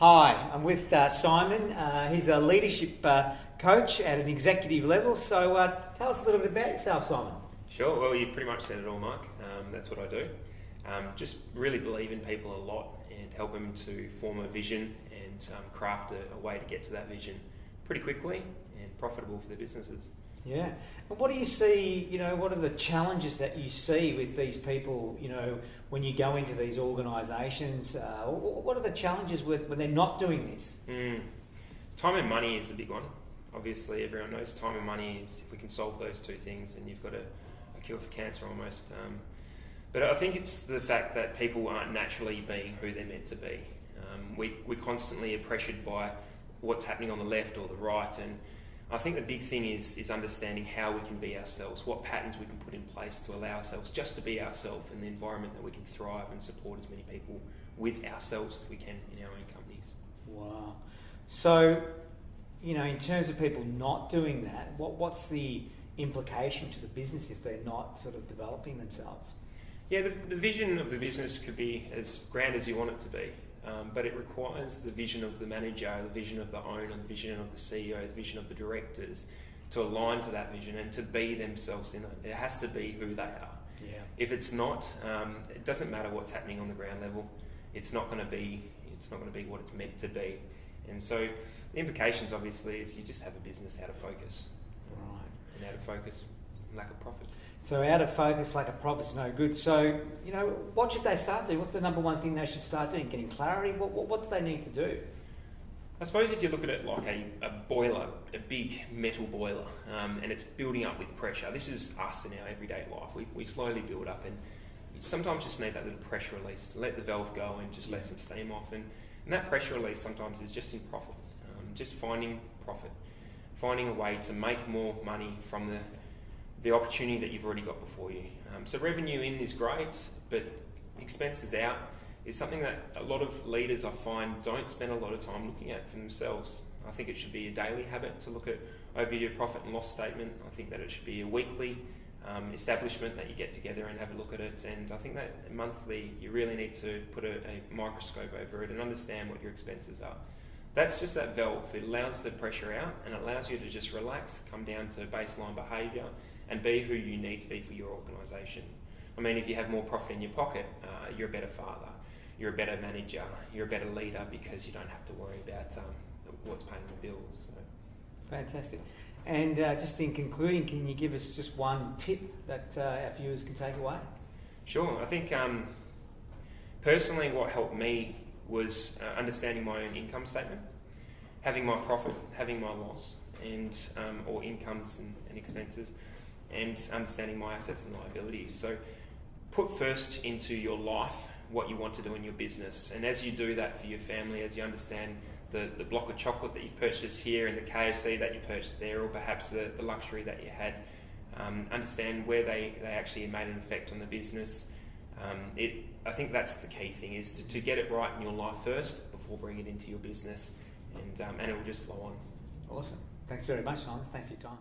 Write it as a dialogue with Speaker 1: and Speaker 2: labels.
Speaker 1: Hi, I'm with Simon. He's a leadership coach at an executive level. So tell us a little bit about yourself, Simon.
Speaker 2: Sure. Well, you pretty much said it all, Mark. That's what I do. Just really believe in people a lot and help them to form a vision and craft a way to get to that vision pretty quickly and profitable for their businesses.
Speaker 1: Yeah. And what do you see, what are the challenges that you see with these people, when you go into these organisations? What are the challenges when they're not doing this?
Speaker 2: Time and money is the big one. Obviously, everyone knows time and money is, if we can solve those two things, then you've got a cure for cancer almost. But I think it's the fact that people aren't naturally being who they're meant to be. We constantly are pressured by what's happening on the left or the right, and I think the big thing is understanding how we can be ourselves, what patterns we can put in place to allow ourselves just to be ourselves in the environment that we can thrive and support as many people with ourselves as we can in our own companies.
Speaker 1: Wow. So, in terms of people not doing that, what's the implication to the business if they're not sort of developing themselves?
Speaker 2: Yeah, the vision of the business could be as grand as you want it to be. But it requires the vision of the manager, the vision of the owner, the vision of the CEO, the vision of the directors to align to that vision and to be themselves in it. It has to be who they are.
Speaker 1: Yeah.
Speaker 2: If it's not, it doesn't matter what's happening on the ground level. It's not going to be what it's meant to be. And so the implications obviously is you just have a business out of focus.
Speaker 1: Right.
Speaker 2: And out of focus, lack of profit.
Speaker 1: So out of focus, lack of profit is no good. So, what should they start doing? What's the number one thing they should start doing? Getting clarity? What do they need to do?
Speaker 2: I suppose if you look at it like a boiler, a big metal boiler, and it's building up with pressure. This is us in our everyday life. We slowly build up, and you sometimes just need that little pressure release to let the valve go and just let some steam off. And that pressure release sometimes is just in profit, just finding profit, finding a way to make more money from the opportunity that you've already got before you. So revenue in is great, but expenses out is something that a lot of leaders I find don't spend a lot of time looking at for themselves. I think it should be a daily habit to look at over your profit and loss statement. I think that it should be a weekly establishment that you get together and have a look at it. And I think that monthly you really need to put a microscope over it and understand what your expenses are. That's just that valve. It allows the pressure out and it allows you to just relax, come down to baseline behaviour and be who you need to be for your organisation. I mean, if you have more profit in your pocket, you're a better father, you're a better manager, you're a better leader because you don't have to worry about what's paying the bills. So.
Speaker 1: Fantastic. And just in concluding, can you give us just one tip that our viewers can take away?
Speaker 2: Sure. I think personally what helped me was understanding my own income statement, having my profit, having my loss, and or incomes and expenses, and understanding my assets and liabilities. So put first into your life what you want to do in your business, and as you do that for your family, as you understand the block of chocolate that you purchased here and the KFC that you purchased there, or perhaps the luxury that you had, understand where they actually made an effect on the business. I think that's the key thing, is to get it right in your life first before bringing it into your business, and it will just flow on.
Speaker 1: Awesome. Thanks very much, Simon. Thanks for your time.